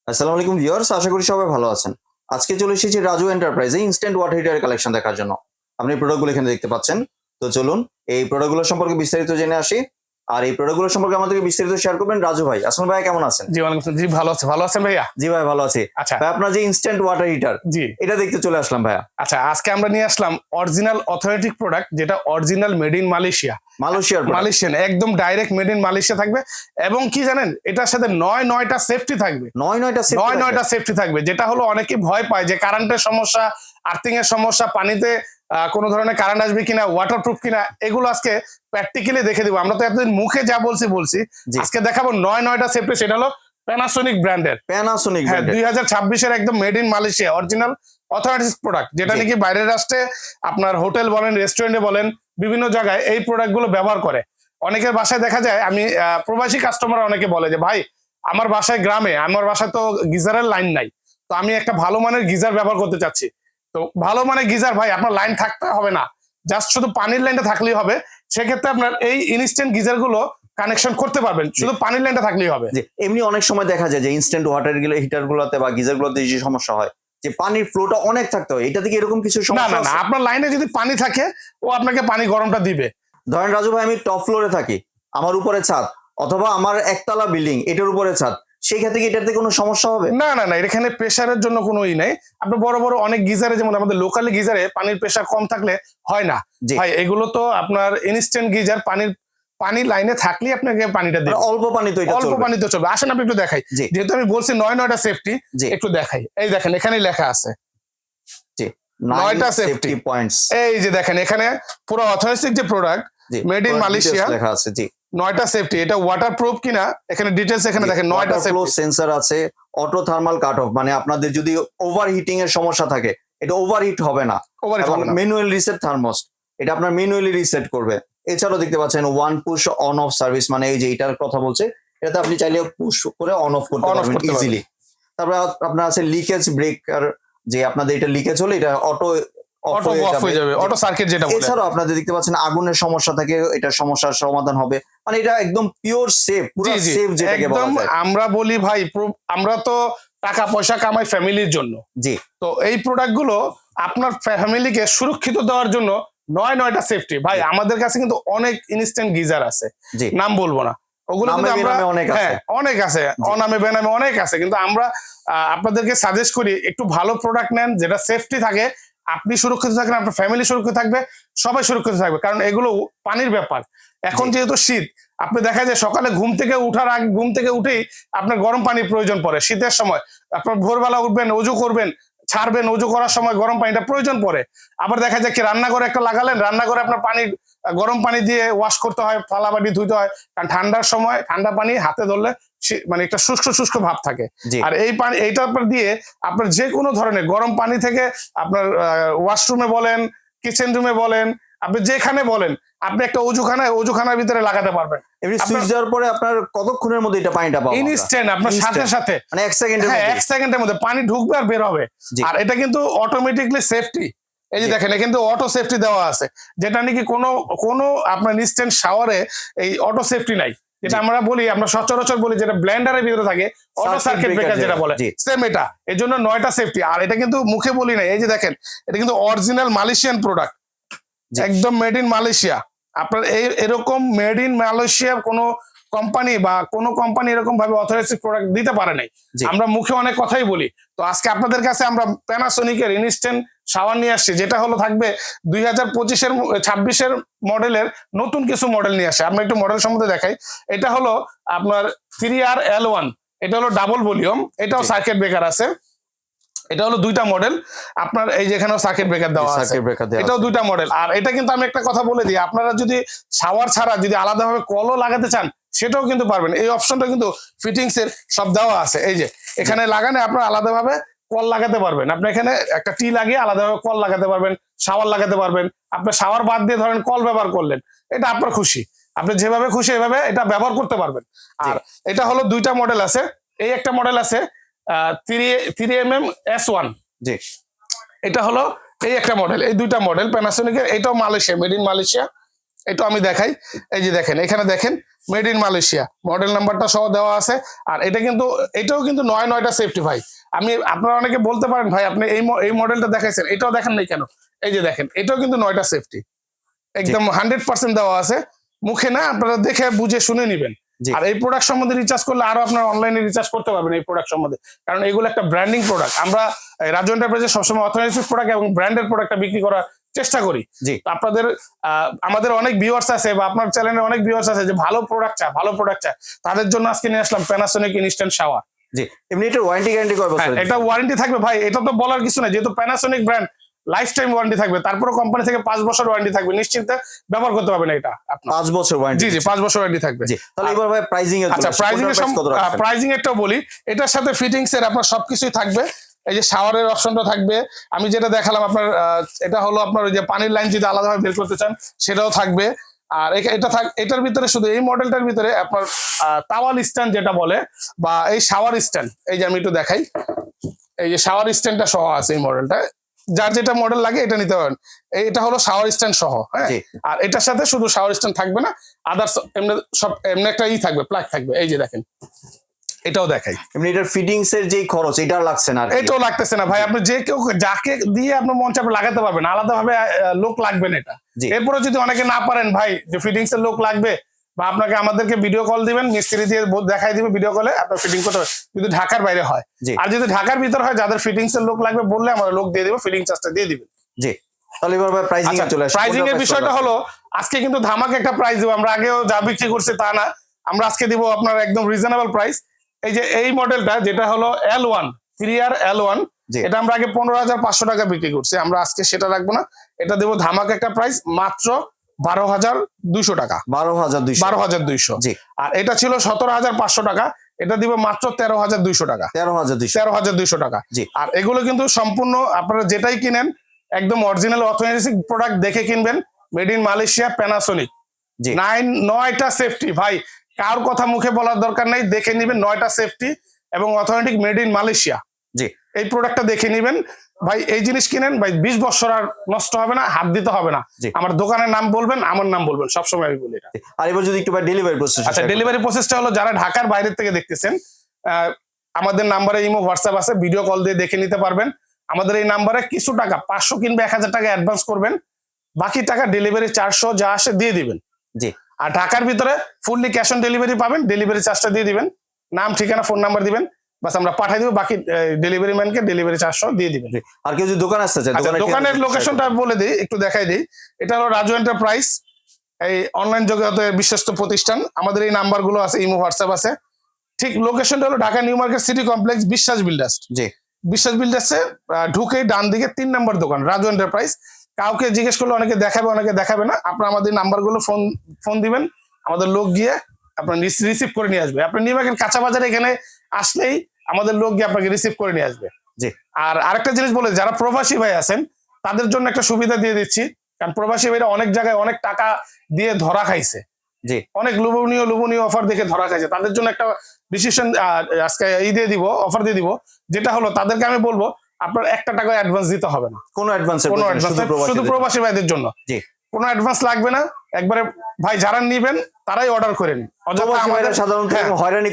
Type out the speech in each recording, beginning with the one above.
আসসালামু আলাইকুম ভিউয়ার্স, আশা করি সবাই ভালো আছেন। আজকে চলে এসেছি রাজু এন্টারপ্রাইজে ইনস্ট্যান্ট ওয়াটার হিটারের কালেকশন দেখার জন্য। আপনি প্রোডাক্টগুলো এখানে দেখতে পাচ্ছেন। তো চলুন এই প্রোডাক্টগুলো সম্পর্কে বিস্তারিত জেনে আসি। আর এই প্রোডাক্টগুলো সম্পর্কে আমাদেরকে বিস্তারিত শেয়ার করবেন রাজু ভাই। আসসালামু ভাই, কেমন আছেন? জি ওয়ালাইকুম আসসালাম। জি ভালো আছে, ভালো আছেন ভাইয়া? জি ভাই, ভালো আছি। আচ্ছা। ভাই, আপনার যে ইনস্ট্যান্ট ওয়াটার হিটার, জি। এটা দেখতে চলে আসলাম ভাইয়া। আচ্ছা, আজকে আমরা নিয়ে আসলাম অরিজিনাল অথেন্টিক প্রোডাক্ট, যেটা original made in Malaysia. Malaysian, একদম ডাইরেক্ট মেড ইন মালয়েশিয়া থাকবে। এবং কি জানেন, এটার সাথে নয়টা সেফটি থাকবে। নয়টা সেফটি থাকবে, যেটা হলো অনেকে ভয় পায় যে কারেন্টের সমস্যা, আর্থিং এর সমস্যা, পানিতে কোনো ধরনের কারেন্ট আসবে কিনা, ওয়াটারপ্রুফ কিনা, এগুলো আজকে প্র্যাকটিক্যালি দেখে দিব। আমরা তো এতদিন মুখে যা বলছি আজকে দেখাবো নয়টা সেফটি। সেটা হলো প্যানাসোনিক ব্র্যান্ডের। হ্যাঁ, 2026-এর একদম made in Malaysia original authorised product, যেটা নাকি বাইরের রাষ্ট্রে আপনার হোটেল বলেন, রেস্টুরেন্টে বলেন, বিভিন্ন জায়গায় এই প্রোডাক্টগুলো ব্যবহার করে। অনেকের বাসায় দেখা যায়, আমি প্রবাসী কাস্টমার অনেকে বলে যে ভাই, আমার বাসায় গ্রামে, আমার বাসায় তো গিজারের লাইন নাই, তো আমি একটা ভালো মানের গিজার ব্যবহার করতে চাচ্ছি। তো ভালো মানের গিজার ভাই, আপনার লাইন থাকতে হবে না, জাস্ট শুধু পানির লাইনটা থাকলেই হবে। সেক্ষেত্রে আপনার এই ইনস্ট্যান্ট গিজার গুলো কানেকশন করতে পারবেন, শুধু পানির লাইনটা থাকলেই হবে। এমনি অনেক সময় দেখা যায় যে ইনস্ট্যান্ট ওয়াটার হিটার গুলোতে বা গিজার গুলোতে যে সমস্যা হয় যে পানির ফ্লোটা অনেক থাকতে হয়, এটা থেকে এরকম কিছু না সমস্যা না না, আছে? আপনার লাইনে যদি পানি থাকে, ও আপনাকে পানি গরমটা দিবে। ধরেন রাজু ভাই, আমি টপ ফ্লোরে থাকি, আমার উপরে ছাদ, অথবা আমার একতলা বিল্ডিং, এটার উপরে ছাদ, সেই ক্ষেত্রে কি এটাতে কোনো সমস্যা হবে? না না না, এখানে প্রেসারের জন্য কোনো ই নাই। আপনি বড় বড় অনেক গিজারে, যেমন আমাদের লোকালি গিজারে পানির প্রেসার কম থাকলে হয় না ভাই। এগুলো তো আপনার ইনস্ট্যান্ট গিজার, পানি লাইনে থাকলেই আপনাকে পানিটা দিবে। অল্প পানি তো এটা অল্প পানি তো চলবে। আসেন আপনি একটু দেখাই, যেহেতু আমি বলছি নয়টা সেফটি, একটু দেখাই। এই দেখেন, এখানেই লেখা আছে নয়টা সেফটি পয়েন্টস। এই যে দেখেন, এখানে পুরো অথেন্টিক যে প্রোডাক্ট মেড ইন মালয়েশিয়া লেখা আছে। জি, নয়টা সেফটি। এটা ওয়াটারপ্রুফ কিনা এখানে ডিটেইলস এখানে দেখেন। নয়টা সেফটি সেন্সর আছে, অটো থার্মাল কাট অফ, মানে আপনাদের যদি ওভার হিটিং এর সমস্যা থাকে, এটা ওভারহিট হবে না। এবং ম্যানুয়াল রিসেট থার্মোস্ট, এটা আপনার ম্যানুয়ালি রিসেট করবে। এছাড়াও দেখতে পাচ্ছেন one push on of service, মানে এই যে এটার কথা বলছে, এটাতে আপনি চাইলে পুশ করে অন অফ করতে পারবেন ইজিলি। তারপরে আপনার আছে লিকেজ ব্রেকার, যে আপনাদের এটা লিকেজ হলে এটা অটো অফ হয়ে যাবে, অটো সার্কিট যেটা বলে। এছাড়াও আপনাদের দেখতে পাচ্ছেন আগুনের সমস্যা থাকে, এটা সমস্যার সমাধান হবে। মানে এটা একদম পিওর সেফ, পুরো সেফ যেটাকে বলা যায়। আমরা বলি ভাই, আমরা তো টাকা পয়সা কামাই ফ্যামিলির জন্য। জি, তো এই প্রোডাক্ট গুলো আপনার ফ্যামিলিকে সুরক্ষিত দেওয়ার জন্য নয়টা সেফটি। ভাই আমাদের কাছে কিন্তু অনেক ইনস্ট্যান্ট গিজার আছে, নাম বলবো না, ওগুলো কিন্তু আমরা অনেক আছে, অনামে বেনামে অনেক আছে, কিন্তু আমরা আপনাদেরকে সাজেস্ট করি একটু ভালো প্রোডাক্ট নেন, যেটা সেফটি থাকে। আপনি সুরক্ষিত থাকবেন, আপনার ফ্যামিলি সুরক্ষিত থাকবে, সবাই সুরক্ষিত থাকবে। কারণ এগুলো পানির ব্যাপার। এখন যেহেতু শীত, আপনি দেখা যায় সকালে ঘুম থেকে উঠেই আপনার গরম পানির প্রয়োজন পড়ে। শীতের সময় আপনার ভোরবেলা উঠবেন, অজু করবেন, ছাড়বেন, অজু করার সময় গরম পানিটা প্রয়োজন পড়ে। আবার দেখা যায় কি, রান্নাঘরে একটা লাগালেন, রান্নাঘরে আপনার গরম পানি দিয়ে ওয়াশ করতে হয়, থালা বাটি ধুইতে হয়। কারণ ঠান্ডার সময় ঠান্ডা পানি হাতে ধরলে মানে একটা শুষ্ক ভাব থাকে। আর এই পানি, এইটা আপনার দিয়ে আপনার যে কোনো ধরনের গরম পানি থেকে আপনার ওয়াশরুমে বলেন, কিচেন রুমে বলেন, আপনি যেখানে বলেন, আপনি একটা অজুখানার ভিতরে লাগাতে পারবেন। এমনি সুইচ দেওয়ার পরে আপনার কতক্ষণের মধ্যে এটা পানিটা পাবো? ইনস্ট্যান্ট, আপনার সাথে মানে 1 সেকেন্ডের মধ্যে পানি ঢুকবে আর বের হবে। আর এটা কিন্তু অটোমেটিকলি সেফটি। এই যে দেখেন, কিন্তু অটো সেফটি দেওয়া আছে, যেটা নাকি কোনো আপনার ইনস্ট্যান্ট শাওয়ারে এই অটো সেফটি নাই। যেটা আমরা বলি, আমরা সচরাচর বলি, যেটা ব্লেন্ডারের ভিতরে থাকে, অটো সার্কিট ব্রেকার যেটা বলে, সেম এটা। এই জন্য 9টা সেফটি। আর এটা কিন্তু মুখে বলি না, এই যে দেখেন, এটা কিন্তু অরিজিনাল মালয়েশিয়ান প্রোডাক্ট, একদম মেড ইন মালয়েশিয়া। আপনার এরকম মেড ইন মালয়েশিয়া কোনো কোম্পানি এরকম ভাবে অথরাইজড প্রোডাক্ট দিতে পারে নাই। আমরা মুখে অনেক কথাই বলি। তো আজকে আপনাদের কাছে আমরা প্যানাসোনিকের ইনস্ট্যান্ট শাওয়ার নিয়ে আসছি, যেটা হলো থাকবে 2026-এর মডেলের নতুন কিছু মডেল নিয়ে আসে। আমরা একটু মডেল সম্বন্ধে দেখাই। এটা হলো আপনার 3RL1, এটা হলো ডাবল ভলিউম, এটাও সার্কিট ব্রেকার আছে। এটা হলো 2টা মডেল আপনার, এই যেখানেও সার্কিট ব্রেকার দেওয়া আছে, এটাও 2টা মডেল। আর এটা কিন্তু আমি একটা কথা বলে দিই, আপনারা যদি শাওয়ার ছাড়া যদি আলাদাভাবে কলও লাগাতে চান, সেটাও কিন্তু পারবেন। এই অপশনটা কিন্তু ফিটিংস এর সব দেওয়া আছে। এই যে এখানে লাগানে আপনারা আলাদাভাবে কল লাগাতে পারবেন। আপনি এখানে একটা টি লাগিয়ে আলাদাভাবে কল লাগাতে পারবেন, শাওয়ার লাগাতে পারবেন। আপনি শাওয়ার বাদ দিয়ে ধরেন কল ব্যবহার করলেন, এটা আপনার খুশি, আপনি যেভাবে খুশি এভাবে এটা ব্যবহার করতে পারবেন। আর এটা হলো 2টা মডেল আছে। এই একটা মডেল আছে 3mm S1, জি, এটা হলো এই একটা মডেল। এই 2টা মডেল প্যানাসোনিকের, এটাও মালয়েশিয়া, মেড ইন মালয়েশিয়া। এটা আমি দেখাই। এই যে দেখেন, এখানে দেখেন মেড ইন মালয়েশিয়া, মডেল নাম্বারটা সহ দেওয়া আছে। আর এটাও কিন্তু 9টা সেফটি ভাই। আপনারা অনেকে বলতে পারেন ভাই আপনি এই মডেলটা দেখাইছেন, এটাও দেখেন নাই কেন? এই যে দেখেন, এটাও কিন্তু 9টা সেফটি, একদম 100% দেওয়া আছে, মুখে না, আপনারা দেখে বুঝে শুনে নিবেন। আর এই প্রোডাক্ট সম্বন্ধে রিচার্জ করলে আরো আপনারা অনলাইনে রিচার্জ করতে পারবেন এই প্রোডাক্ট সম্বন্ধে, কারণ এগুলো একটা ব্র্যান্ডিং প্রোডাক্ট। আমরা রাজু এন্টারপ্রাইজে সবসময় অথরাইজড প্রোডাক্ট এবং ব্র্যান্ডের প্রোডাক্টটা বিক্রি করার চেষ্টা করি। আপনাদের আমাদের অনেক ভিউয়ার্স আছে বা আপনার চ্যানেলে অনেক ভিউয়ার্স আছে যে ভালো প্রোডাক্ট চায়, তাদের জন্য আজকে নিয়ে আসলাম প্যানাসোনিক ইনস্ট্যান্ট শাওয়ার। জি, এমনি এটা ওয়ারেন্টি গ্যারান্টি কয় বছর? এটা ওয়ারেন্টি থাকবে ভাই, এটা তো বলার কিছু না, যেহেতু Panasonic brand, life time warranty থাকবে। তারপরে কোম্পানি থেকে 5 বছর ওয়ারেন্টি থাকবে, নিশ্চিন্তে ব্যবহার করতে পারবেন এটা। 5 বছর ওয়ারেন্টি? জি 5 বছর ওয়ারেন্টি থাকবে। তাহলে এবার ভাই প্রাইসিং এর, আচ্ছা প্রাইসিং এরটাও বলি। এটার সাথে ফিটিংস এর আপনার সবকিছুই থাকবে। এই যে শাওয়ারের অপশনটা থাকবে, আমি যেটা দেখালাম আপনার, এটা হলো আপনার ওই যে পানির লাইন যদি আলাদাভাবে বের করতে চান সেটাও থাকবে। আর এটার ভিতরে শুধু এই মডেলটার ভিতরে আপনার তাওয়াল স্ট্যান্ড যেটা বলে, বা এই শাওয়ার স্ট্যান্ড, এই যে আমি একটু দেখাই, এই যে শাওয়ার স্ট্যান্ডটা সহ আছে এই মডেলটা। যার যেটা মডেল লাগে এটা নিতে পারেন। এটা হলো শাওয়ার স্ট্যান্ড সহ, হ্যাঁ। আর এটার সাথে শুধু শাওয়ার স্ট্যান্ড থাকবে না, আদার্স এমনি একটা থাকবে, প্লাগ থাকবে। এই যে দেখেন, এটাও দেখাই। এমনি এটার ফিটিংস এর যে খরচ, এটা লাগছে না? এটাও লাগতেছে না ভাই, আপনি যে কেউ যাকে দিয়ে আপনার মন চাপে লাগাতে পারবেন, আলাদাভাবে লোক লাগবে না এটা। এরপরে যদি অনেকে না পারেন ভাই যে ফিটিংস এর লোক লাগবে, বা আপনাকে আমাদেরকে ভিডিও কল দিবেন, মিস্ত্রি দিয়ে দেখাই দিবে, ভিডিও কলে আপনার ফিটিং করতে হবে, যদি ঢাকার বাইরে হয়। আর যদি ঢাকার ভিতর হয়, যাদের ফিটিংস এর লোক লাগবে বললে আমরা লোক দিয়ে দিব, ফিটিং চার্জটা দিয়ে দিবেন। জি, তাহলে এবার ভাই প্রাইসিং এ চলে আসি। প্রাইসিং এর বিষয়টা হলো, আজকে কিন্তু ধামাকা একটা প্রাইস দিব। আমরা আগেও যা বিক্রি করছি তা না, আমরা আজকে দিব আপনার একদম রিজনেবল প্রাইস। এই যে এই মডেলটা যেটা হলো L1 3R L1, এটা আমরা আগে 15,500 টাকা বিক্রি করছি, আমরা আজকে সেটা রাখবো না, এটা দেবো ধামাকা একটা প্রাইস, মাত্র 12,200 টাকা। 12,200। জি। আর এটা ছিল 17,500 টাকা, এটা দিব মাত্র 13,200 টাকা। 13,200 টাকা। জি। আর এগুলো কিন্তু সম্পূর্ণ আপনারা যেটাই কিনেন একদম অরিজিনাল অথেন্টিক প্রোডাক্ট দেখে কিনবেন, মেড ইন মালয়েশিয়া, প্যানাসোনিক। 9টা সেফটি ভাই, কার কথা মুখে বলার দরকার নেই, দেখে নিবেন 9টা সেফটি এবং অথেন্টিক মেড ইন মালয়েশিয়া। জি, এই প্রোডাক্টটা দেখে নিবেন ভাই, এই জিনিস কিনেন ভাই, 20 বছর আর নষ্ট হবে না, হাত দিতে হবে না। আমার দোকানের নাম বলবেন, আমার নাম বলবেন, সবসময় আমি বলি এটা। আর এবার যদি একটু ডেলিভারি প্রসেস। আচ্ছা, ডেলিভারি প্রসেসটা হলো, যারা ঢাকার বাইরে থেকে দেখতেছেন, আমাদের নাম্বারে ইমো হোয়াটসঅ্যাপ আছে, ভিডিও কল দিয়ে দেখে নিতে পারবেন। আমাদের এই নাম্বারে কিছু টাকা, 500 কিংবা 1000 টাকা অ্যাডভান্স করবেন, বাকি টাকা ডেলিভারি 400 যা আসে দিয়ে দিবেন। জি। আর ঢাকার ভিতরে ফুললি ক্যাশ অন ডেলিভারি পাবেন, ডেলিভারি চার্জটা দিয়ে দিবেন, নাম, ঠিকানা, ফোন নাম্বার দিবেন, বাস আমরা পাঠিয়ে দিব, বাকি ডেলিভারি ম্যানকে ডেলিভারি 400 দিয়ে দিবেন। আর কেউ যদি দোকান আসতে চায়, দোকানের লোকেশনটা বলে দিই, একটু দেখাই দিই। এটা হলো রাজু এন্টারপ্রাইজ, এই অনলাইন জগতের বিশ্বস্ত প্রতিষ্ঠান। আমাদের এই নাম্বারগুলো আছে, ইমো হোয়াটসঅ্যাপ আছে। ঠিক লোকেশনটা হলো Dhaka new market city complex, বিশ্বাস বিল্ডার্স। জি, বিশ্বাস বিল্ডার্সে ঢুকে ডান দিকে 3 নম্বর দোকান, রাজু এন্টারপ্রাইজ। কাউকে জিজ্ঞেস করলে অনেকে দেখাবে, অনেকে দেখাবে না। আপনার আমাদের নাম্বারগুলো ফোন দিবেন, আমাদের লোক গিয়ে আপনার রিসিভ করে নিয়ে আসবে। আপনি নিউ মার্কেট কাঁচা বাজারে এখানে আসলেই আমাদের লোক গিয়ে আপনাকে রিসিভ করে নিয়ে আসবে। জি। আর আরেকটা জিনিস বলে, যারা প্রবাসী ভাই আছেন তাদের জন্য একটা সুবিধা দিয়ে দিচ্ছি, কারণ প্রবাসী ভাইরা অনেক জায়গায় অনেক টাকা দিয়ে ধরা খাইছে। জি, অনেক লোভনীয় অফার দেখে ধরা খাইছে, তাদের জন্য একটা ডিসিশন আজকে অফার দিয়ে দিব, যেটা হলো তাদেরকে আমি বলবো আপনার 1 টাকা অ্যাডভান্স দিতে হবে না, কোনো অ্যাডভান্স, শুধু প্রবাসী ভাইদের জন্য। জি, কোনো অ্যাডভান্স লাগবে না, একবারে ভাই যারা নিবেন তারাই অর্ডার করেন, সাধারণত হয়রানি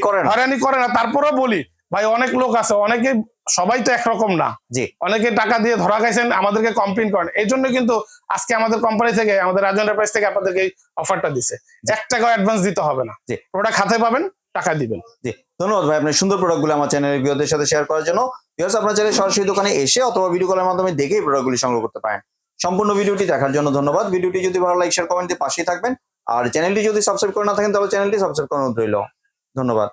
করে না। তারপরেও বলি ভাই, অনেক লোক আছে, অনেকে, সবাই তো একরকম না। জি, অনেকে টাকা দিয়ে ধরা খাইছেন, আমাদেরকে কমপ্লেইন করেন। এই জন্য কিন্তু আজকে আমাদের কোম্পানি থেকে, আমাদের রাজু এন্টারপ্রাইজ থেকে আপনাদেরকে এই অফারটা দিছে, 1 টাকা অ্যাডভান্স দিতে হবে না, প্রোডাক্ট হাতে পাবেন, টাকা দিবেন। জি, ধন্যবাদ ভাই আপনার সুন্দর প্রোডাক্টগুলো আমার চ্যানেলের ভিউয়ারদের সাথে শেয়ার করার জন্য। ভিউয়ার্স, আপনার চাইলে সরাসরি দোকানে এসে অথবা ভিডিও কলের মাধ্যমে দেখেই প্রোডাক্টগুলি সংগ্রহ করতে পারেন। সম্পূর্ণ ভিডিওটি দেখার জন্য ধন্যবাদ। ভিডিওটি যদি ভালো লাগে, শেয়ার, কমেন্ট দিয়ে পাশেই থাকবেন। আর চ্যানেলটি যদি সাবস্ক্রাইব করে না থাকেন, তাহলে চ্যানেলটি সাবস্ক্রাইব করানো রইল। ধন্যবাদ।